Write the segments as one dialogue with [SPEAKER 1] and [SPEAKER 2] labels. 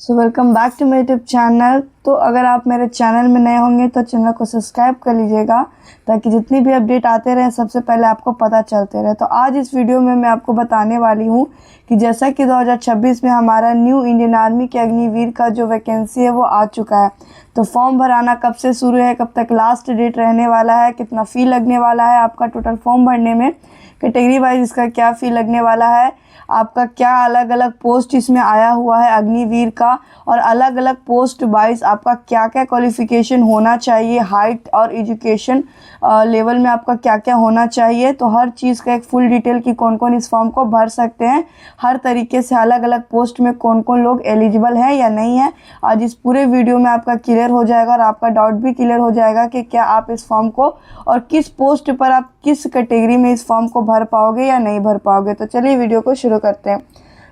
[SPEAKER 1] So welcome back to my YouTube channel. तो अगर आप मेरे चैनल में नए होंगे तो चैनल को सब्सक्राइब कर लीजिएगा ताकि जितनी भी अपडेट आते रहे सबसे पहले आपको पता चलते रहे। तो आज इस वीडियो में मैं आपको बताने वाली हूँ कि जैसा कि 2026 में हमारा न्यू इंडियन आर्मी के अग्निवीर का जो वैकेंसी है वो आ चुका है। तो फॉर्म भराना कब से शुरू है, कब तक लास्ट डेट रहने वाला है, कितना फ़ी लगने वाला है आपका टोटल फॉर्म भरने में, कैटेगरी वाइज इसका क्या फ़ी लगने वाला है, आपका क्या अलग अलग पोस्ट इसमें आया हुआ है अग्निवीर का, और अलग अलग पोस्ट वाइज आपका क्या क्या क्वालिफिकेशन होना चाहिए, हाइट और एजुकेशन लेवल में आपका क्या क्या होना चाहिए। तो हर चीज़ का एक फुल डिटेल कि कौन कौन इस फॉर्म को भर सकते हैं, हर तरीके से अलग अलग पोस्ट में कौन कौन लोग एलिजिबल है या नहीं है, आज इस पूरे वीडियो में आपका क्लियर हो जाएगा और आपका डाउट भी क्लियर हो जाएगा कि क्या आप इस फॉर्म को और किस पोस्ट पर आप किस कैटेगरी में इस फॉर्म को भर पाओगे या नहीं भर पाओगे। तो चलिए वीडियो को शुरू करते हैं।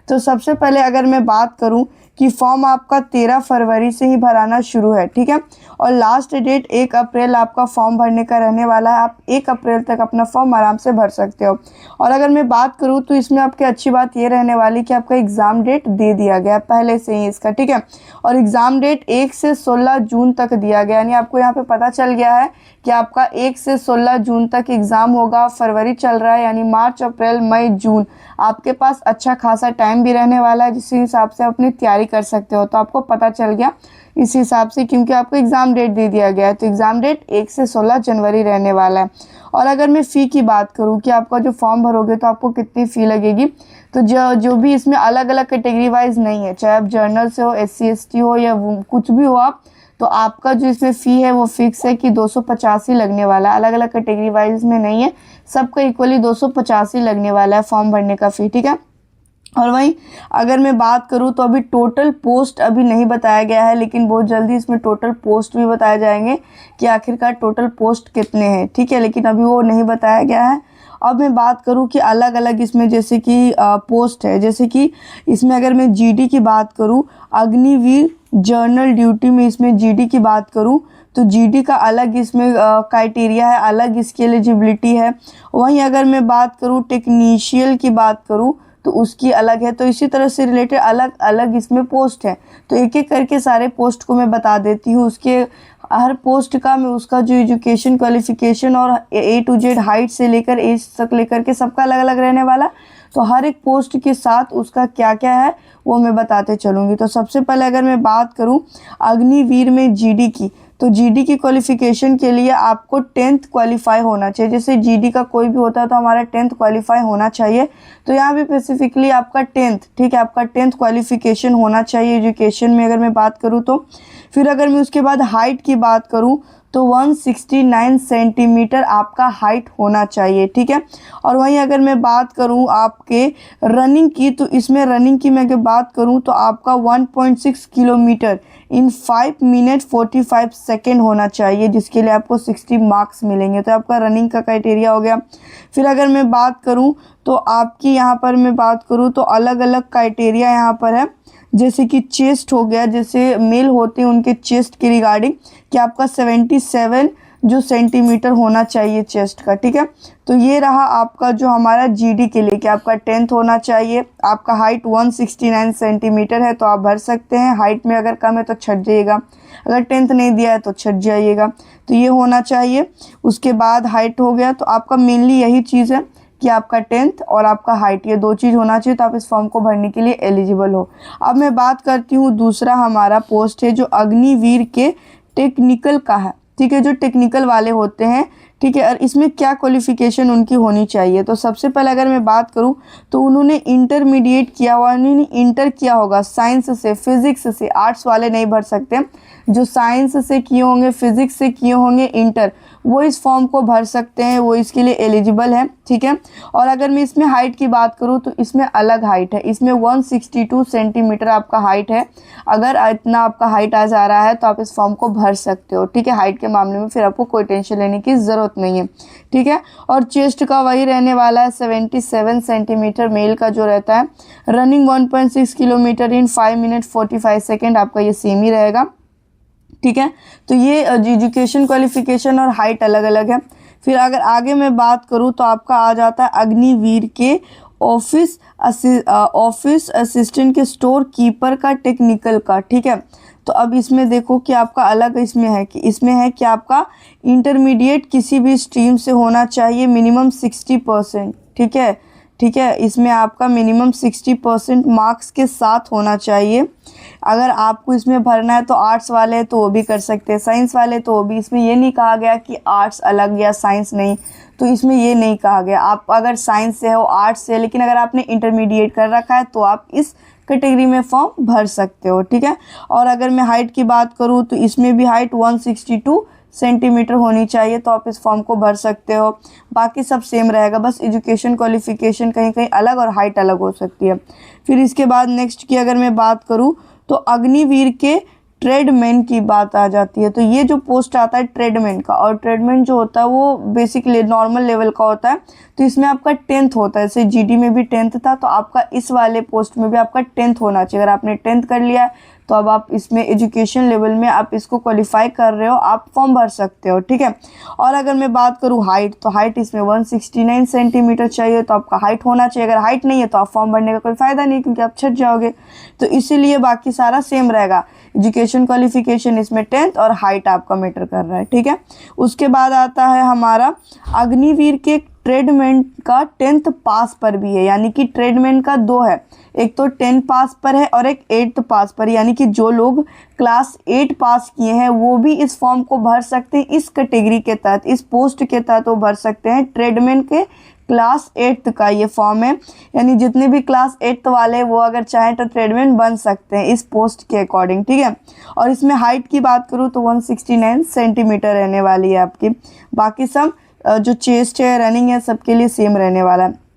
[SPEAKER 1] तो सबसे पहले अगर मैं बात करूं कि फॉर्म आपका 13 फरवरी से ही भराना शुरू है, ठीक है, और लास्ट डेट 1 अप्रैल आपका फॉर्म भरने का रहने वाला है। आप 1 अप्रैल तक अपना फॉर्म आराम से भर सकते हो। और अगर मैं बात करूं तो इसमें आपकी अच्छी बात ये रहने वाली कि आपका एग्ज़ाम डेट दे दिया गया पहले से ही इसका, ठीक है, और एग्ज़ाम डेट 1 से 16 जून तक दिया गया, यानी आपको यहाँ पे पता चल गया है कि आपका 1 से 16 जून तक एग्ज़ाम होगा। फरवरी चल रहा है यानी मार्च, अप्रैल, मई, जून आपके पास अच्छा खासा टाइम भी रहने वाला है, जिस हिसाब से अपनी तैयारी कर सकते हो। तो आपको पता चल गया इस हिसाब से, क्योंकि आपको एग्ज़ाम डेट दे दिया गया है। तो एग्ज़ाम डेट 1 से 16 जनवरी रहने वाला है। और अगर मैं फ़ी की बात करूँ कि आपका जो फॉर्म भरोगे तो आपको कितनी फ़ी लगेगी, तो जो भी इसमें अलग अलग कैटेगरी वाइज नहीं है, चाहे आप जर्नल से हो, SC ST हो या कुछ भी हो आप, तो आपका जो इसमें फ़ी है वो फिक्स है कि 250 ही लगने वाला है। अलग अलग कैटेगरी वाइज में नहीं है, सबका इक्वली 250 ही लगने वाला है फॉर्म भरने का फ़ी, ठीक है। और वहीं अगर मैं बात करूं तो अभी टोटल पोस्ट अभी नहीं बताया गया है, लेकिन बहुत जल्दी इसमें टोटल पोस्ट भी बताए जाएंगे कि आखिरकार टोटल पोस्ट कितने हैं, ठीक है, लेकिन अभी वो नहीं बताया गया है। अब मैं बात करूं कि अलग अलग इसमें जैसे कि पोस्ट है, जैसे कि इसमें अगर मैं GD की बात करूं, अग्निवीर जर्नल ड्यूटी में इसमें GD की बात करूं तो GD का अलग इसमें क्राइटेरिया है, अलग इसकी एलिजिबिलिटी है। वहीं अगर मैं बात करूं टेक्नीशियल की बात करूं तो उसकी अलग है। तो इसी तरह से रिलेटेड अलग अलग इसमें पोस्ट है। तो एक एक करके सारे पोस्ट को मैं बता देती हूँ। उसके हर पोस्ट का मैं उसका जो एजुकेशन क्वालिफिकेशन और A to Z हाइट से लेकर एज तक लेकर के सबका अलग अलग रहने वाला। तो हर एक पोस्ट के साथ उसका क्या क्या है वो मैं बताते चलूँगी। तो सबसे पहले अगर मैं बात करूँ अग्निवीर में GD की, तो GD की क्वालिफिकेशन के लिए आपको 10th क्वालिफाई होना चाहिए। जैसे GD का कोई भी होता है तो हमारा 10th क्वालिफाई होना चाहिए। तो यहाँ भी स्पेसिफिकली आपका 10th, ठीक है, आपका 10th क्वालिफिकेशन होना चाहिए एजुकेशन में अगर मैं बात करूँ तो। फिर अगर मैं उसके बाद हाइट की बात करूँ तो 169 सेंटीमीटर आपका हाइट होना चाहिए, ठीक है। और वहीं अगर मैं बात करूं आपके रनिंग की, तो इसमें रनिंग की मैं अगर बात करूं तो आपका 1.6 किलोमीटर इन 5 मिनट 45 सेकेंड होना चाहिए, जिसके लिए आपको 60 मार्क्स मिलेंगे। तो आपका रनिंग का क्राइटेरिया हो गया। फिर अगर मैं बात करूं तो आपकी यहाँ पर मैं बात करूं तो अलग अलग क्राइटेरिया यहाँ पर है, जैसे कि चेस्ट हो गया, जैसे मेल होते हैं उनके चेस्ट के रिगार्डिंग कि आपका 77 जो सेंटीमीटर होना चाहिए चेस्ट का, ठीक है। तो ये रहा आपका जो हमारा GD के लिए कि आपका 10th होना चाहिए। आपका हाइट 169 सेंटीमीटर है तो आप भर सकते हैं। हाइट में अगर कम है तो छट जाइएगा, अगर 10th नहीं दिया है तो छट जाइएगा। तो ये होना चाहिए। उसके बाद हाइट हो गया, तो आपका मेनली यही चीज़ है कि आपका 10th और आपका हाइट, ये 2 चीज़ होना चाहिए तो आप इस फॉर्म को भरने के लिए एलिजिबल हो। अब मैं बात करती हूँ दूसरा हमारा पोस्ट है जो अग्निवीर के टेक्निकल का है, ठीक है, जो टेक्निकल वाले होते हैं, ठीक है। और इसमें क्या क्वालिफिकेशन उनकी होनी चाहिए, तो सबसे पहले अगर मैं बात करूं तो उन्होंने इंटरमीडिएट किया हुआ, उन्होंने इंटर किया होगा साइंस से, फिजिक्स से। आर्ट्स वाले नहीं भर सकते, जो साइंस से किए होंगे, फिजिक्स से किए होंगे इंटर, वो इस फॉर्म को भर सकते हैं, वो इसके लिए एलिजिबल है, ठीक है। और अगर मैं इसमें हाइट की बात करूं तो इसमें अलग हाइट है, इसमें 162 सेंटीमीटर आपका हाइट है। अगर इतना आपका हाइट आ जा रहा है तो आप इस फॉर्म को भर सकते हो, ठीक है। हाइट के मामले में फिर आपको कोई टेंशन लेने की ज़रूरत नहीं है, ठीक है। और चेस्ट का वही रहने वाला है 77 सेंटीमीटर मेल का जो रहता है। रनिंग 1.6 किलोमीटर इन 5 मिनट 45 सेकेंड आपका ये सेम ही रहेगा, ठीक है। तो ये एजुकेशन क्वालिफिकेशन और हाइट अलग अलग है। फिर अगर आगे मैं बात करूँ तो आपका आ जाता है अग्निवीर के ऑफिस असिस्टेंट के, स्टोर कीपर का, टेक्निकल का, ठीक है। तो अब इसमें देखो कि आपका अलग इसमें है कि आपका इंटरमीडिएट किसी भी स्ट्रीम से होना चाहिए, मिनिमम 60%, ठीक है। इसमें आपका मिनिमम 60% मार्क्स के साथ होना चाहिए। अगर आपको इसमें भरना है तो आर्ट्स वाले हैं तो वो भी कर सकते हैं, साइंस वाले तो वो भी। इसमें ये नहीं कहा गया कि आर्ट्स अलग या साइंस नहीं, तो इसमें ये नहीं कहा गया। आप अगर साइंस से हो, आर्ट्स से, लेकिन अगर आपने इंटरमीडिएट कर रखा है तो आप इस कैटेगरी में फॉर्म भर सकते हो, ठीक है। और अगर मैं हाइट की बात करूँ तो इसमें भी हाइट 162 सेंटीमीटर होनी चाहिए, तो आप इस फॉर्म को भर सकते हो। बाकी सब सेम रहेगा, बस एजुकेशन क्वालिफिकेशन कहीं कहीं अलग और हाइट अलग हो सकती है। फिर इसके बाद नेक्स्ट की अगर मैं बात करूँ तो अग्निवीर के ट्रेडमैन की बात आ जाती है। तो ये जो पोस्ट आता है ट्रेडमैन का, और ट्रेडमैन जो होता है वो बेसिकली नॉर्मल लेवल का होता है, तो इसमें आपका 10th होता है। जैसे जीडी में भी 10th था, तो आपका इस वाले पोस्ट में भी आपका 10th होना चाहिए। अगर आपने 10th कर लिया है तो अब आप इसमें एजुकेशन लेवल में आप इसको क्वालिफाई कर रहे हो, आप फॉर्म भर सकते हो, ठीक है। और अगर मैं बात करूँ हाइट, तो हाइट इसमें 169 सेंटीमीटर चाहिए, तो आपका हाइट होना चाहिए। अगर हाइट नहीं है तो आप फॉर्म भरने का कोई फ़ायदा नहीं, क्योंकि आप छट जाओगे। तो इसीलिए बाकी सारा सेम रहेगा, एजुकेशन क्वालिफिकेशन इसमें 10th और हाइट आपका मैटर कर रहा है, ठीक है। उसके बाद आता है हमारा अग्निवीर के ट्रेडमैन का 10th पास पर भी है, यानी कि ट्रेडमैन का 2 है, एक तो 10 पास पर है और एक 8th पास पर, यानी कि जो लोग क्लास 8 पास किए हैं वो भी इस फॉर्म को भर सकते हैं। इस कैटेगरी के तहत, इस पोस्ट के तहत वो भर सकते हैं। ट्रेडमैन के क्लास 8th का ये फॉर्म है, यानी जितने भी क्लास 8th वाले वो अगर चाहें तो ट्रेडमैन बन सकते हैं इस पोस्ट के अकॉर्डिंग, ठीक है। और इसमें हाइट की बात करूँ तो 169 सेंटीमीटर रहने वाली है आपकी। बाकी सब जो चेस्ट है, रनिंग है, सबके लिए सेम रहने वाला है।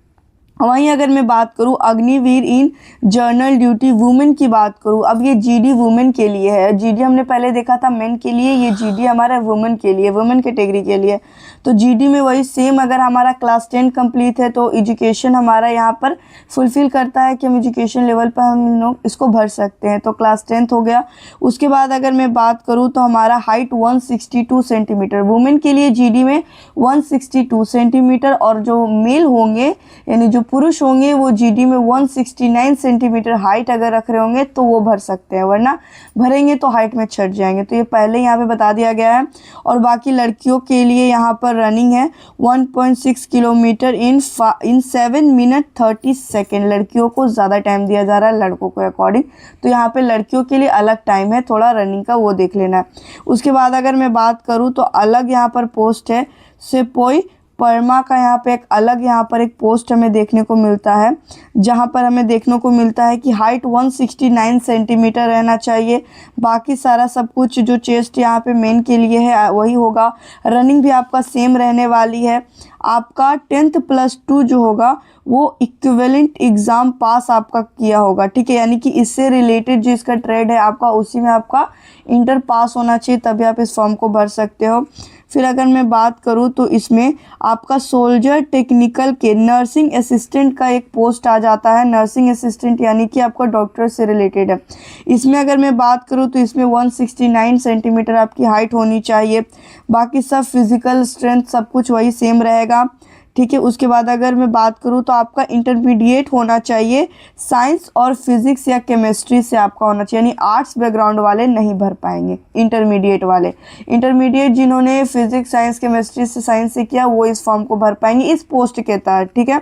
[SPEAKER 1] वहीं अगर मैं बात करूं अग्निवीर इन जर्नल ड्यूटी वुमेन की बात करूं, अब ये जीडी वुमेन के लिए है। जीडी हमने पहले देखा था मेन के लिए, ये जीडी हमारा वुमेन के लिए, वुमेन कैटेगरी के लिए। तो जीडी में वही सेम, अगर हमारा क्लास 10 कंप्लीट है तो एजुकेशन हमारा यहाँ पर फुलफिल करता है कि हम एजुकेशन लेवल पर हम लोग इसको भर सकते हैं, तो क्लास 10th हो गया। उसके बाद अगर मैं बात करूँ तो हमारा हाइट 162 सेंटीमीटर, वुमेन के लिए जीडी में 162 सेंटीमीटर, और जो मेल होंगे यानी जो पुरुष होंगे वो जीडी में 169 सेंटीमीटर हाइट अगर रख रहे होंगे तो वो भर सकते हैं, वरना भरेंगे तो हाइट में छट जाएंगे। तो ये पहले यहाँ पे बता दिया गया है। और बाकी लड़कियों के लिए यहाँ पर रनिंग है 1.6 किलोमीटर इन 7 मिनट 30 सेकेंड। लड़कियों को ज़्यादा टाइम दिया जा रहा है लड़कों के अकॉर्डिंग, तो यहाँ पे लड़कियों के लिए अलग टाइम है, थोड़ा रनिंग का वो देख लेना है। उसके बाद अगर मैं बात करूँ तो अलग यहाँ पर पोस्ट है सिपाही परमा का, यहाँ पे एक अलग यहाँ पर एक पोस्ट हमें देखने को मिलता है, जहाँ पर हमें देखने को मिलता है कि हाइट 169 सेंटीमीटर रहना चाहिए। बाकी सारा सब कुछ जो चेस्ट यहाँ पे मेन के लिए है वही होगा। रनिंग भी आपका सेम रहने वाली है। आपका 10th + 2 जो होगा वो इक्विवेलेंट एग्ज़ाम पास आपका किया होगा, ठीक है। यानी कि इससे रिलेटेड जो इसका ट्रेड है आपका, उसी में आपका इंटर पास होना चाहिए, तभी आप इस फॉर्म को भर सकते हो। फिर अगर मैं बात करूं तो इसमें आपका सोल्जर टेक्निकल के नर्सिंग असिस्टेंट का एक पोस्ट आ जाता है। नर्सिंग असिस्टेंट यानी कि आपका डॉक्टर से रिलेटेड है। इसमें अगर मैं बात करूं तो इसमें 169 सेंटीमीटर आपकी हाइट होनी चाहिए। बाकी सब फिजिकल स्ट्रेंथ सब कुछ वही सेम रहेगा, ठीक है। उसके बाद अगर मैं बात करूँ तो आपका इंटरमीडिएट होना चाहिए, साइंस और फिजिक्स या केमिस्ट्री से आपका होना चाहिए, यानी आर्ट्स बैकग्राउंड वाले नहीं भर पाएंगे इंटरमीडिएट वाले। इंटरमीडिएट जिन्होंने फिजिक्स, साइंस, केमिस्ट्री से साइंस से किया वो इस फॉर्म को भर पाएंगे इस पोस्ट के तहत, ठीक है।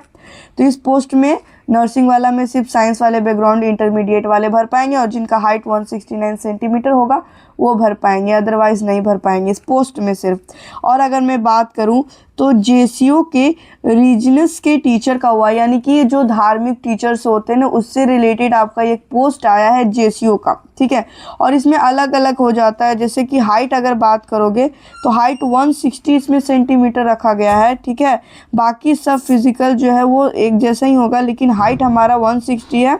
[SPEAKER 1] तो इस पोस्ट में नर्सिंग वाला में सिर्फ साइंस वाले बैकग्राउंड इंटरमीडिएट वाले भर पाएंगे, और जिनका हाइट 169 सेंटीमीटर होगा वो भर पाएंगे, अदरवाइज़ नहीं भर पाएंगे इस पोस्ट में सिर्फ। और अगर मैं बात करूं तो जेसीओ के रीजनस के टीचर का हुआ, यानी कि जो धार्मिक टीचर्स होते हैं ना उससे रिलेटेड आपका एक पोस्ट आया है जेसीओ का, ठीक है। और इसमें अलग अलग हो जाता है, जैसे कि हाइट अगर बात करोगे तो हाइट 160 इसमें सेंटीमीटर रखा गया है, ठीक है। बाकी सब फिजिकल जो है वो एक जैसा ही होगा, लेकिन हाइट हमारा 160 है।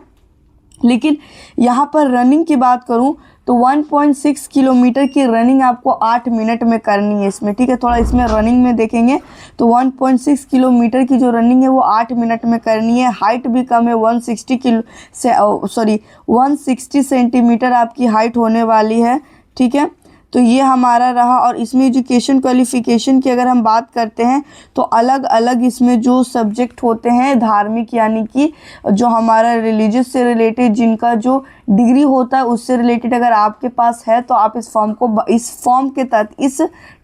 [SPEAKER 1] लेकिन यहाँ पर रनिंग की बात करूँ तो 1.6 किलोमीटर की रनिंग आपको 8 मिनट में करनी है इसमें, ठीक है। थोड़ा इसमें रनिंग में देखेंगे तो 1.6 किलोमीटर की जो रनिंग है वो 8 मिनट में करनी है। हाइट भी कम है, 160 सेंटीमीटर आपकी हाइट होने वाली है, ठीक है। तो ये हमारा रहा। और इसमें एजुकेशन क्वालिफ़िकेशन की अगर हम बात करते हैं तो अलग अलग इसमें जो सब्जेक्ट होते हैं धार्मिक, यानी कि जो हमारा रिलीजियस से रिलेटेड जिनका जो डिग्री होता है उससे रिलेटेड अगर आपके पास है तो आप इस फॉर्म के तहत इस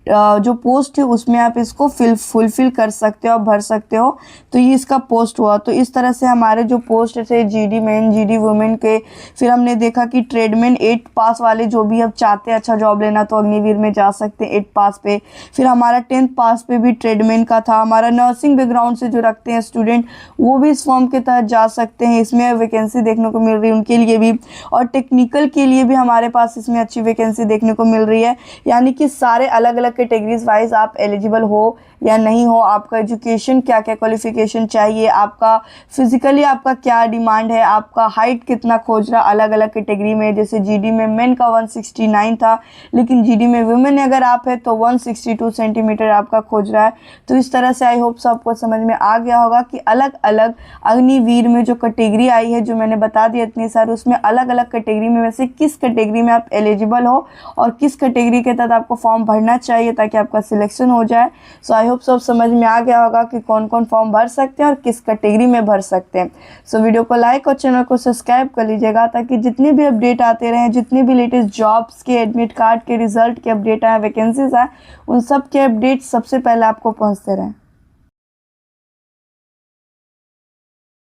[SPEAKER 1] जो पोस्ट है उसमें आप इसको फुलफिल कर सकते हो और भर सकते हो। तो ये इसका पोस्ट हुआ। तो इस तरह से हमारे जो पोस्ट थे जीडी मेन, जीडी वुमेन के, फिर हमने देखा कि ट्रेडमैन 8 पास वाले जो भी अब चाहते हैं अच्छा जॉब लेना तो अग्निवीर में जा सकते हैं 8 पास पे। फिर हमारा 10th पास पे भी ट्रेडमैन का था। हमारा नर्सिंग बैकग्राउंड से जो रखते हैं स्टूडेंट वो भी इस फॉर्म के तहत जा सकते हैं, इसमें वैकेंसी देखने को मिल रही है उनके लिए भी। और टेक्निकल के लिए भी हमारे पास इसमें अच्छी वैकेंसी देखने को मिल रही है। यानी कि सारे अलग अलग कैटेगरीज वाइज आप एलिजिबल हो या नहीं हो, आपका एजुकेशन क्या क्या क्वालिफिकेशन चाहिए, आपका फिजिकली आपका क्या डिमांड है, आपका हाइट कितना खोज रहा अलग अलग कैटेगरी में। जैसे जीडी में मेन का 169 था, लेकिन जीडी में वुमेन अगर आप है तो 162 सेंटीमीटर आपका खोज रहा है। तो इस तरह से आई होप सबको समझ में आ गया होगा कि अलग अलग अग्निवीर में जो कैटेगरी आई है, जो मैंने बता दिया इतनी सारी, उसमें अलग अलग कैटेगरी में वैसे किस कैटेगरी में आप एलिजिबल हो और किस कैटेगरी के तहत आपको फॉर्म भरना चाहिए ताकि आपका सिलेक्शन हो जाए। सो आई होप सब समझ में आ गया होगा कि कौन कौन फॉर्म भर सकते हैं और किस कैटेगरी में भर सकते हैं। सो वीडियो को लाइक और चैनल को सब्सक्राइब कर लीजिएगा ताकि जितने भी अपडेट आते रहें, जितने भी लेटेस्ट जॉब्स के, एडमिट कार्ड के रिजल्ट के अपडेट आए, वैकेंसीज आए, उन सब के अपडेट सबसे पहले आपको पहुँचते रहें।